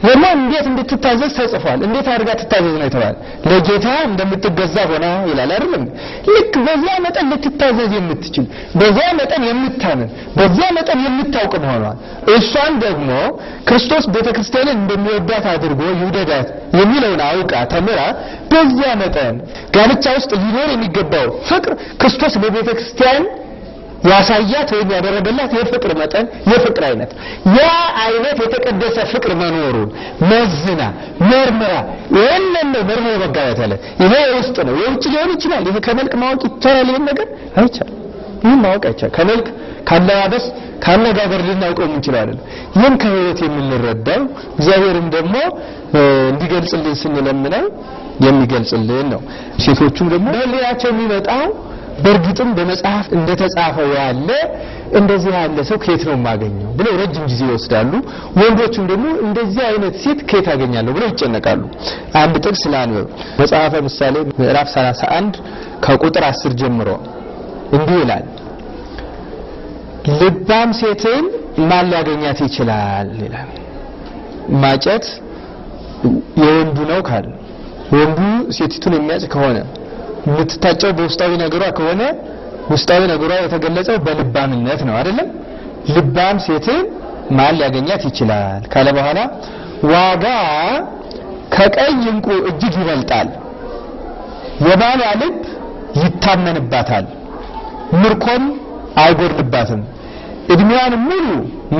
[SPEAKER 1] ለማ እንዴት እንድትታዘዝ ተጽፏል። እንዴት አድርጋ ትታዘዝ ነው የተባለ? ለጌታ እንደምትገዛ ሆና ይላል አይደል? ልክ በዚያ መጠን ልትታዘዝ የምትችል፣ በዚያ መጠን የምታምን፣ በዚያ መጠን የምታውቅ መሆኗል። እሷን ደግሞ ክርስቶስ ቤተክርስቲያንን እንደሚወዳት አድርጎ ይውደዳት የሚለውን አውቃ ተምራ በዚያ መጠን ጋብቻ ውስጥ ሊኖር የሚገባው ፍቅር ክርስቶስ ለቤተክርስቲያን ያሳያት ወይም ያደረገላት የፍቅር መጠን የፍቅር አይነት ያ አይነት የተቀደሰ ፍቅር መኖሩን መዝና መርምራ ይሄንን ነው መርምራ መጋባት ያለ። ይሄ ውስጥ ነው፣ የውጭ ሊሆን ይችላል። ይሄ ከመልክ ማወቅ ይቻላል። ይሄን ነገር አይቻልም። ይሄን ማወቅ አይቻልም። ከመልክ ካለባበስ ካነጋገር ልናውቀው እንችላለን። ይሄን ከህይወት የምንረዳው እግዚአብሔርም ደግሞ እንዲገልጽልን ስንለምነው የሚገልጽልን ነው። ሴቶቹም ደግሞ በሌላቸው የሚመጣው በእርግጥም በመጽሐፍ እንደተጻፈው ያለ እንደዚህ ያለ ሰው ከየት ነው ማገኘው ብለው ረጅም ጊዜ ይወስዳሉ። ወንዶችም ደግሞ እንደዚህ አይነት ሴት ከየት አገኛለሁ ብለው ይጨነቃሉ። አንድ ጥቅስ ላንብብ። መጽሐፈ ምሳሌ ምዕራፍ 31 ከቁጥር 10 ጀምሮ እንዲህ ይላል፣ ልባም ሴትን ማን ሊያገኛት ይችላል ይላል። ማጨት የወንዱ ነው ካል ወንዱ ሴቲቱን የሚያጭ ከሆነ የምትታጨው በውስጣዊ ነገሯ ከሆነ ውስጣዊ ነገሯ የተገለጸው በልባምነት ነው አይደለም? ልባም ሴትን ማን ሊያገኛት ይችላል ካለ በኋላ ዋጋ ከቀይ ዕንቁ እጅግ ይበልጣል፣ የባሏ ልብ ይታመንባታል፣ ምርኮም አይጎድልባትም፣ እድሜዋን ሙሉ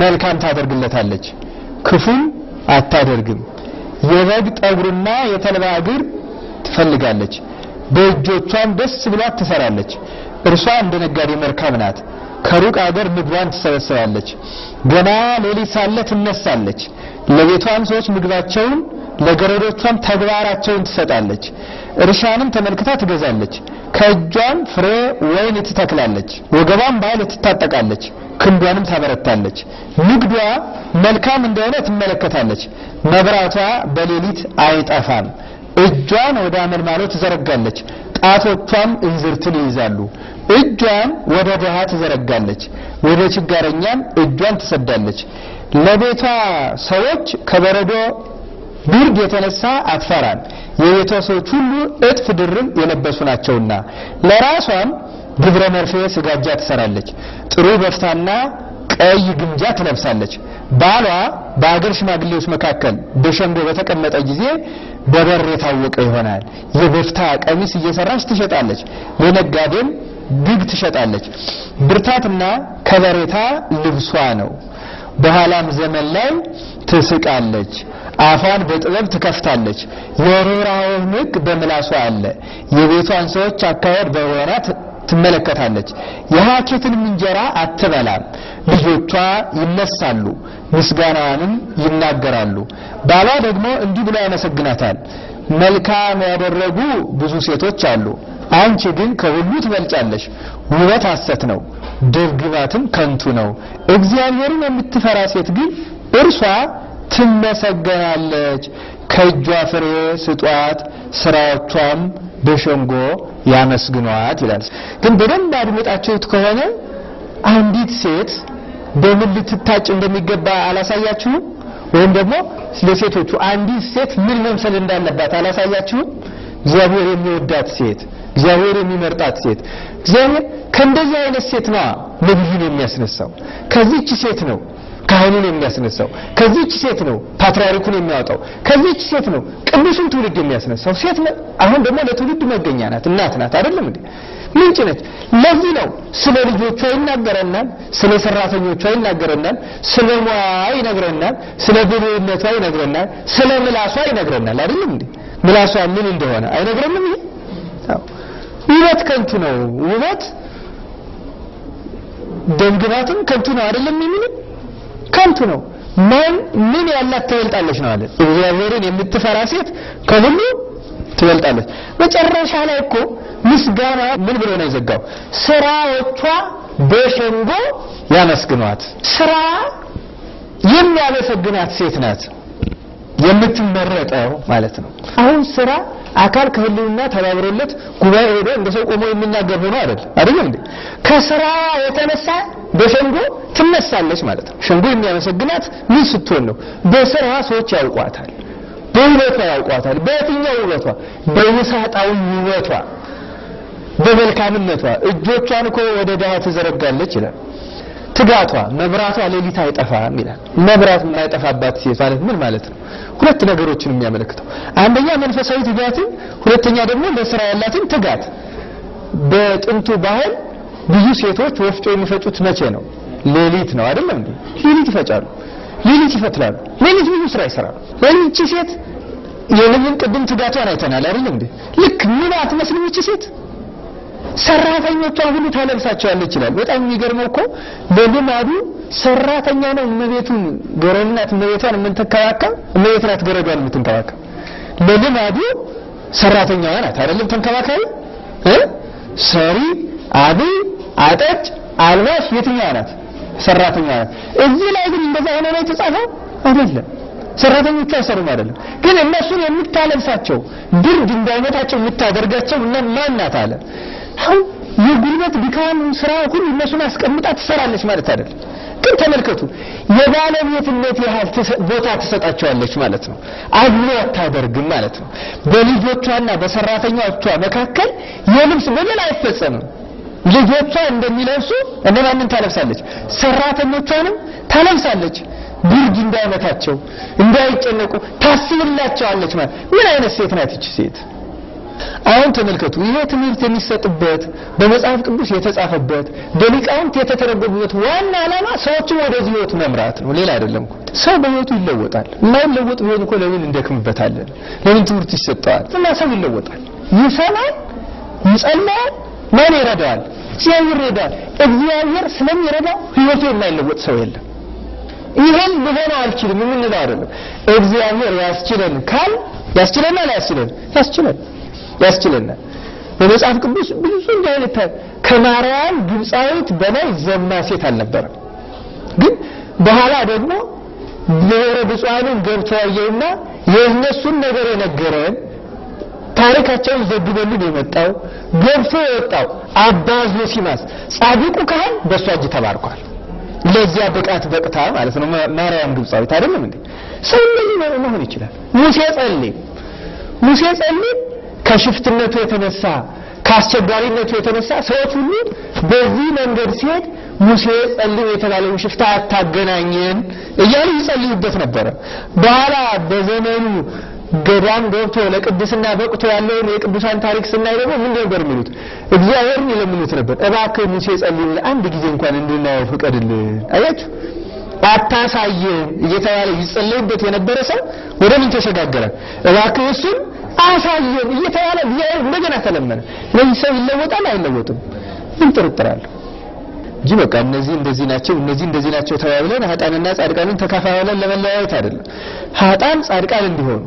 [SPEAKER 1] መልካም ታደርግለታለች፣ ክፉም አታደርግም። የበግ ጠጉርና የተልባ እግር ትፈልጋለች፣ በእጆቿም ደስ ብሏት ትሰራለች። እርሷ እንደ ነጋዴ መርከብ ናት፣ ከሩቅ አገር ምግቧን ትሰበስባለች። ገና ሌሊት ሳለ ትነሳለች፣ ለቤቷም ሰዎች ምግባቸውን ለገረዶቿም ተግባራቸውን ትሰጣለች። እርሻንም ተመልክታ ትገዛለች፣ ከእጇም ፍሬ ወይን ትተክላለች። ወገቧም በኃይል ትታጠቃለች፣ ክንዷንም ታበረታለች። ንግዷ መልካም እንደሆነ ትመለከታለች፣ መብራቷ በሌሊት አይጠፋም። እጇን ወደ አመልማሎ ትዘረጋለች፣ ጣቶቿም እንዝርትን ይይዛሉ። እጇን ወደ ድሃ ትዘረጋለች፣ ወደ ችጋረኛም እጇን ትሰዳለች። ለቤቷ ሰዎች ከበረዶ ብርድ የተነሳ አትፈራም፣ የቤቷ ሰዎች ሁሉ እጥፍ ድርብ የለበሱ ናቸውና። ለራሷም ግብረ መርፌ ስጋጃ ትሰራለች፣ ጥሩ በፍታና ቀይ ግምጃ ትለብሳለች። ባሏ በአገር ሽማግሌዎች መካከል በሸንጎ በተቀመጠ ጊዜ በበር የታወቀ ይሆናል። የበፍታ ቀሚስ እየሰራች ትሸጣለች፣ ለነጋዴም ግግ ትሸጣለች። ብርታትና ከበሬታ ልብሷ ነው። በኋላም ዘመን ላይ ትስቃለች፣ አፏን በጥበብ ትከፍታለች። የርኅራኄ ሕግ በምላሷ አለ፣ የቤቷን ሰዎች አካሄድ በወራት ትመለከታለች። የሐኬትን እንጀራ አትበላም፣ ልጆቿ ይነሳሉ ምስጋናዋንም ይናገራሉ። ባሏ ደግሞ እንዲህ ብሎ ያመሰግናታል፣ መልካም ያደረጉ ብዙ ሴቶች አሉ፣ አንቺ ግን ከሁሉ ትበልጫለሽ። ውበት ሐሰት ነው፣ ድርግባትም ከንቱ ነው። እግዚአብሔርን የምትፈራ ሴት ግን እርሷ ትመሰገናለች። ከእጇ ፍሬ ስጧት፣ ስራዎቿም በሸንጎ ያመስግኗት ይላል። ግን በደንብ አድምጣችሁት ከሆነ አንዲት ሴት በምን ልትታጭ እንደሚገባ አላሳያችሁም? ወይም ደግሞ ለሴቶቹ አንዲት ሴት ምን መምሰል እንዳለባት አላሳያችሁም? እግዚአብሔር የሚወዳት ሴት፣ እግዚአብሔር የሚመርጣት ሴት። እግዚአብሔር ከእንደዚህ አይነት ሴት ነው ነብዩን የሚያስነሳው። ከዚህች ሴት ነው ካህኑን የሚያስነሳው። ከዚህች ሴት ነው ፓትርያርኩን የሚያወጣው። ከዚህች ሴት ነው ቅዱስን ትውልድ የሚያስነሳው። ሴት አሁን ደግሞ ለትውልድ መገኛ ናት፣ እናት ናት አይደለም እንዴ? ምንጭ ነች። ለዚህ ነው ስለ ልጆቿ ይናገረናል፣ ስለ ሰራተኞቿ ይናገረናል፣ ስለ ሙያ ይነግረናል፣ ስለ ብልህነቷ ይነግረናል፣ ስለ ምላሷ ይነግረናል አይደለም እንዴ? ምላሷ ምን እንደሆነ አይነግረንም? ውበት ከንቱ ነው፣ ውበት ደምግባትም ከንቱ ነው አይደለም የሚለው ከንቱ ነው። ምን ያላት ትበልጣለች ነው አለ። እግዚአብሔርን የምትፈራ ሴት ከሁሉ ትበልጣለች። መጨረሻ ላይ እኮ ምስጋና ምን ብሎ ነው የዘጋው? ስራዎቿ በሸንጎ ያመስግኗት። ስራ የሚያመሰግናት ሴት ናት የምትመረጠው ማለት ነው። አሁን ስራ አካል ከህልውና ተባብሮለት ጉባኤ ሄዶ እንደሰው ቆሞ የሚናገር ሆኖ አይደል እንዴ? ከስራ የተነሳ በሸንጎ ትነሳለች ማለት ነው። ሸንጎ የሚያመሰግናት ምን ስትሆን ነው? በስራ ሰዎች ያውቋታል፣ በውበቷ ያውቋታል። በየትኛው ውበቷ? በውሳጣዊ ውበቷ፣ በመልካምነቷ። እጆቿን እኮ ወደ ድሃ ትዘረጋለች ይላል። ትጋቷ፣ መብራቷ ሌሊት አይጠፋም ይላል። መብራት የማይጠፋባት ሴት ማለት ምን ማለት ነው? ሁለት ነገሮችን የሚያመለክተው፣ አንደኛ መንፈሳዊ ትጋትን፣ ሁለተኛ ደግሞ ለስራ ያላትን ትጋት። በጥንቱ ባህል ብዙ ሴቶች ወፍጮ የሚፈጩት መቼ ነው? ሌሊት ነው አይደል እንዴ? ሌሊት ይፈጫሉ፣ ሌሊት ይፈትላሉ፣ ሌሊት ብዙ ስራ ይሰራሉ። እቺ ሴት የለምን ቅድም ትጋቷን አይተናል አይደል እንዴ? ልክ ምን አትመስልም እቺ ሴት? ሰራተኞቿ ሁሉ ታለብሳቸዋለች ይላል። በጣም የሚገርመው እኮ በልማዱ ሰራተኛ ነው እመቤቱን ገረድናት እመቤቷን የምትንከባከብ፣ እመቤት ናት ገረዷን የምትንከባከብ። በልማዱ ሰራተኛዋ ናት አይደለም ተንከባካቢ፣ ሰሪ አብይ አጠጭ አልባሽ የትኛዋ ናት? ሰራተኛ ናት። እዚህ ላይ ግን እንደዛ ሆኖ ነው የተጻፈው አይደለም። ሰራተኞቹ አይሰሩም አይደለም። ግን እነሱን የምታለብሳቸው ድርድ እንዳይመታቸው የምታደርጋቸው ማን ናት አለ። አሁን የጉልበት ድካም ስራ ሁሉ እነሱን አስቀምጣ ትሰራለች ማለት አይደለም። ግን ተመልከቱ የባለቤትነት ያህል ቦታ ትሰጣቸዋለች ማለት ነው። አድሎ አታደርግም ማለት ነው። በልጆቿና በሰራተኞቿ መካከል የልብስ በደል አይፈጸምም። ልጆቿ እንደሚለብሱ እነማንን ታለብሳለች? ሰራተኞቿንም ታለብሳለች። ብርድ እንዳይመታቸው እንዳይጨነቁ ታስብላቸዋለች ማለት ምን አይነት ሴት ናት እቺ ሴት? አሁን ተመልከቱ ይሄ ትምህርት የሚሰጥበት በመጽሐፍ ቅዱስ የተጻፈበት በሊቃውንት የተተረጎመበት ዋና ዓላማ ሰዎችን ወደዚህ ህይወት መምራት ነው፣ ሌላ አይደለም እኮ። ሰው በህይወቱ ይለወጣል። የማይለወጥ ቢሆን እኮ ለምን እንደክምበታለን? ለምን ትምህርት ይሰጣል? እና ሰው ይለወጣል፣ ይሰማል፣ ይጸልያል። ማን ይረዳዋል? እግዚአብሔር ይረዳዋል። እግዚአብሔር ስለሚረዳው ህይወቱ የማይለወጥ ሰው የለም። ይሄን ሊሆን አልችልም የምንለው አይደለም። እግዚአብሔር ያስችለን ካል ያስችለናል። ያስችለናል። በመጽሐፍ ቅዱስ ብዙ አይነት ከማርያም ግብፃዊት በላይ ዘማ ሴት አልነበረም። ግን በኋላ ደግሞ ለወረ ብፁዓንን ገብቶ ያየውና የእነሱን ነገር የነገረን ታሪካቸውን ዘግቦልን የመጣው ገብቶ የወጣው አባ ዞሲማስ ጻድቁ ካህን በሷ እጅ ተባርኳል። ለዚያ በቃት በቅታ ማለት ነው ማርያም ግብፃዊት አይደለም እንዴ? ሰው እንደዚህ መሆን ይችላል። ሙሴ ጸልይ ከሽፍትነቱ የተነሳ ከአስቸጋሪነቱ የተነሳ ሰዎች ሁሉ በዚህ መንገድ ሲሄድ ሙሴ ጸልይ የተባለው ሽፍታ አታገናኘን እያሉ ይጸልዩበት ነበር። በኋላ በዘመኑ ገዳም ገብቶ ለቅድስና በቅቶ ያለውን የቅዱሳን ታሪክ ስናይ ደግሞ ምን ነበር የሚሉት? እግዚአብሔርን ይለምኑት ነበር። እባክህ ሙሴ ጸልይ አንድ ጊዜ እንኳን እንድናየው ፍቀድልን። አያችሁ አታሳየን እየተባለ ይጸልይበት የነበረ ሰው ወደ ምን ተሸጋገረ? እባክህ እሱን አሳየን እየተባለ እግዚአብሔር እንደገና ተለመነ። ለዚህ ሰው ይለወጣል አይለወጥም? ምን ጥርጥራለሁ እንጂ በቃ እነዚህ እንደዚህ ናቸው ተባብለን ኃጥአንና ጻድቃንን ተካፋፍለን ለመለያየት አይደለም። ኃጥአን ጻድቃን እንዲሆኑ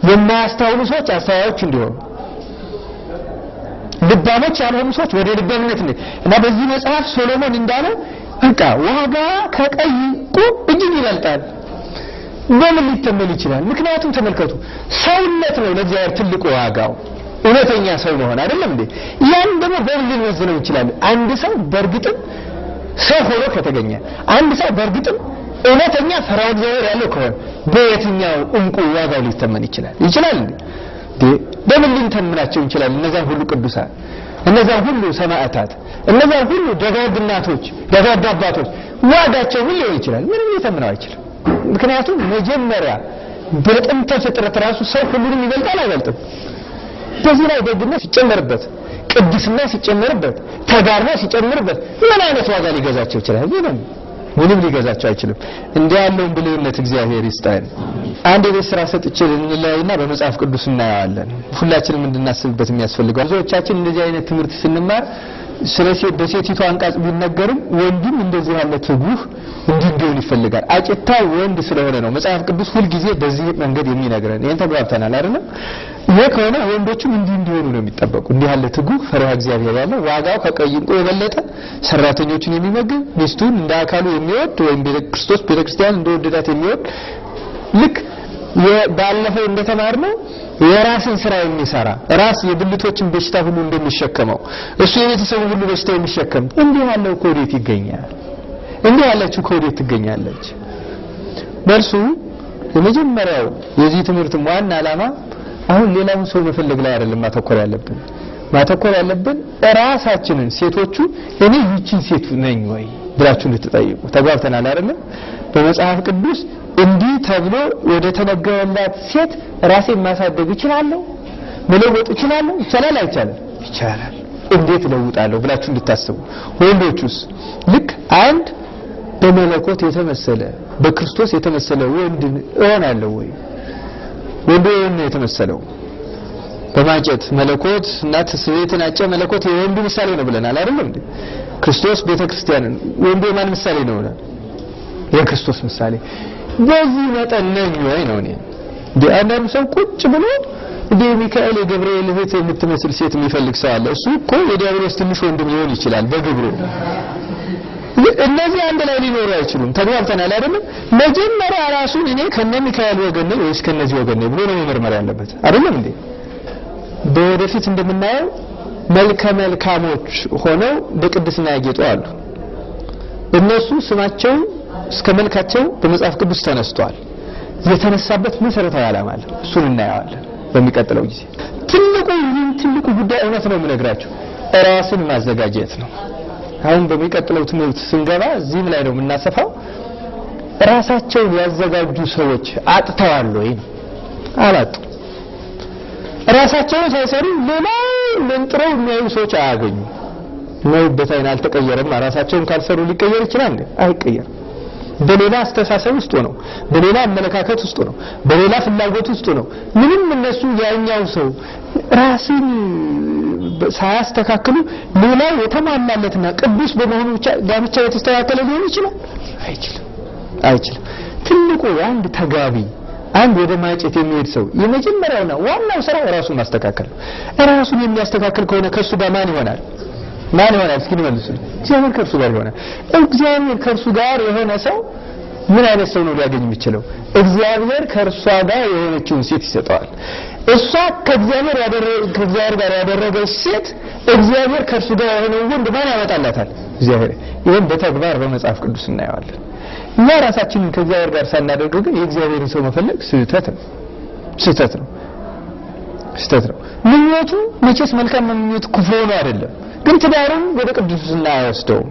[SPEAKER 1] የማያስተውሉ ሰዎች አስተዋዮች እንዲሆኑ ልባሞች ያልሆኑ ሰዎች ወደ ልባምነት እና በዚህ መጽሐፍ ሶሎሞን እንዳለ በቃ ዋጋ ከቀይ ዕንቁ እጅግ ይበልጣል። በምን ሊተመን ይችላል? ምክንያቱም ተመልከቱ ሰውነት ነው ለእግዚአብሔር ትልቁ ዋጋው፣ እውነተኛ ሰው መሆን አይደለም እንዴ? ያን ደግሞ በምን ልንወስነው ይችላል? አንድ ሰው በእርግጥም ሰው ሆኖ ከተገኘ አንድ ሰው በእርግጥም እውነተኛ ፈሪሃ እግዚአብሔር ያለው ከሆነ በየትኛው ዕንቁ ዋጋው ሊተመን ይችላል እንዴ? በምን ልንተምናቸው እንችላለን? እነዛ ሁሉ ቅዱሳን፣ እነዛ ሁሉ ሰማዕታት፣ እነዛ ሁሉ ደጋግ እናቶች፣ ደጋግ አባቶች ዋጋቸው ምን ሊሆን ይችላል? ምንም ሊተምነው አይችልም። ምክንያቱም መጀመሪያ በጥንተ ፍጥረት ራሱ ሰው ሁሉንም ይበልጣል አይበልጥም? በዚህ ላይ ደግነት ሲጨመርበት፣ ቅድስና ሲጨመርበት፣ ተጋርኖ ሲጨመርበት ምን አይነት ዋጋ ሊገዛቸው ይችላል? ምንም ሊገዛቸው አይችልም። እንዲህ ያለውን ብልህነት እግዚአብሔር ይስጠን። አንድ የቤት ስራ ሰጥቼ እንለያይና በመጽሐፍ ቅዱስ እናያለን። ሁላችንም እንድናስብበት የሚያስፈልገው ብዙዎቻችን እንደዚህ አይነት ትምህርት ስንማር ስለሴት በሴቲቱ አንቃጽ ቢነገርም ወንድም እንደዚህ ያለ ትጉህ እንዲሆን ይፈልጋል። አጭታ ወንድ ስለሆነ ነው መጽሐፍ ቅዱስ ሁሉ ጊዜ በዚህ መንገድ የሚነግረን። ይሄን ተግባብተናል አይደል? ይሄ ከሆነ ወንዶችም እንዲሆኑ ነው የሚጠበቁ። እንዲህ ያለ ትጉህ ፈሪሃ እግዚአብሔር ያለው ዋጋው ከቀይ ዕንቁ የበለጠ ሰራተኞችን የሚመግብ ሚስቱን እንደ አካሉ የሚወድ ወይም ክርስቶስ ቤተክርስቲያን እንደወደዳት የሚወድ ልክ ባለፈው እንደተማርነው የራስን ስራ የሚሰራ ራስ የብልቶችን በሽታ ሁሉ እንደሚሸከመው እሱ የቤተሰቡ ሁሉ በሽታ የሚሸከም እንዲህ ያለው ኮዴት ይገኛል። እንዲህ ያለችው ኮዴት ትገኛለች። በርሱ የመጀመሪያው የዚህ ትምህርት ዋና ዓላማ አሁን ሌላውን ሰው መፈለግ ላይ አይደለም ማተኮር ያለብን ራሳችንን ሴቶቹ እኔ ይቺን ሴት ነኝ ወይ ብላችሁ እንድትጠይቁ ተጓብተናል አይደለም? በመጽሐፍ ቅዱስ እንዲህ ተብሎ ወደ ተነገረላት ሴት ራሴን ማሳደግ እችላለሁ? መለወጥ እችላለሁ? ይቻላል አይቻልም? ይቻላል። እንዴት ለውጣለሁ ብላችሁ እንድታስቡ። ወንዶቹስ ልክ አንድ በመለኮት የተመሰለ በክርስቶስ የተመሰለ ወንድ እሆናለሁ ወይ? ወንድ ነው የተመሰለው በማጨት መለኮት እና ትስብእትን አጨ መለኮት የወንዱ ምሳሌ ነው ብለናል አይደል እንዴ? ክርስቶስ ቤተክርስቲያንን ወንዱ የማን ምሳሌ ነው? የክርስቶስ ምሳሌ። በዚህ መጠን ነኝ ወይ ነው? እኔ አንዳንዱ ሰው ቁጭ ብሎ ሚካኤል የገብርኤል እህት የምትመስል ሴት የሚፈልግ ሰው አለ። እሱ እኮ የዲያብሎስ ትንሽ ወንድም ሊሆን ይችላል በግብሩ። እነዚህ አንድ ላይ ሊኖሩ አይችሉም። ተግባብተናል አይደል? መጀመሪያ ራሱን እኔ ከነ ሚካኤል ወገን ነኝ ወይስ ከነዚህ ወገን ነኝ ብሎ ነው መመርመር ያለበት አይደለም እንዴ? በወደፊት እንደምናየው መልከ መልካሞች ሆነው በቅድስና ያጌጡ አሉ። እነሱ ስማቸው እስከ መልካቸው በመጽሐፍ ቅዱስ ተነስቷል። የተነሳበት መሰረታዊ ዓላማ አለ። እሱን እናያለን በሚቀጥለው ጊዜ። ትልቁ ጉዳይ እውነት ነው የምነግራችሁ ራስን ማዘጋጀት ነው። አሁን በሚቀጥለው ትምህርት ስንገባ እዚህም ላይ ነው የምናሰፋው። ራሳቸውን ያዘጋጁ ሰዎች አጥተዋል ወይ? አላጡ። ራሳቸውን ሳይሰሩ ሌላ መንጥረው የሚያዩ ሰዎች አያገኙ ነው። በታይና አልተቀየረም። ራሳቸውን ካልሰሩ ሊቀየር ይችላል? አይቀየርም። በሌላ አስተሳሰብ ውስጥ ነው፣ በሌላ አመለካከት ውስጥ ነው፣ በሌላ ፍላጎት ውስጥ ነው። ምንም እነሱ ያኛው ሰው ራስን ሳያስተካክሉ ሌላው የተሟላለትና ቅዱስ በመሆኑ ብቻ ጋብቻ የተስተካከለ ሊሆን ይችላል? አይችልም። ትልቁ አንድ ተጋቢ አንድ ወደ ማጨት የሚሄድ ሰው የመጀመሪያውና ዋናው ስራው ራሱን ማስተካከል ነው። ራሱን የሚያስተካክል ከሆነ ከሱ ጋር ማን ይሆናል? እስኪ መልሱልኝ። እግዚአብሔር ከእርሱ ጋር ይሆናል። እግዚአብሔር ከእርሱ ጋር የሆነ ሰው ምን አይነት ሰው ነው ሊያገኝ የሚችለው? እግዚአብሔር ከእርሷ ጋር የሆነችውን ሴት ይሰጠዋል። እሷ ከእግዚአብሔር ጋር ያደረገች ሴት እግዚአብሔር ከእርሱ ጋር የሆነውን ወንድ ማን ያመጣላታል? እግዚአብሔር። ይሄን በተግባር በመጽሐፍ ቅዱስ እናየዋለን። እኛ ራሳችንን ከእግዚአብሔር ጋር ሳናደርገው ግን የእግዚአብሔርን ሰው መፈለግ ስህተት ነው። ምኞቱ መቼስ መልካም ምኞት ክፉ ነው አይደለም፣ ግን ትዳርን ወደ ቅድስና አይወስደውም።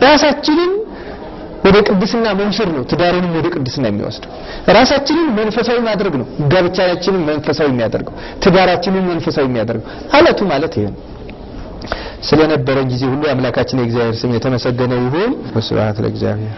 [SPEAKER 1] ራሳችንን ወደ ቅድስና መንሽር ነው ትዳርንም ወደ ቅድስና የሚወስደው። ራሳችንን መንፈሳዊ ማድረግ ነው ጋብቻችንን መንፈሳዊ የሚያደርገው፣ ትዳራችንን መንፈሳዊ የሚያደርገው። አለቱ ማለት ይሄ ነው። ስለነበረን ጊዜ ሁሉ አምላካችን የእግዚአብሔር ስም የተመሰገነ ይሁን። ወስብሐት ለእግዚአብሔር።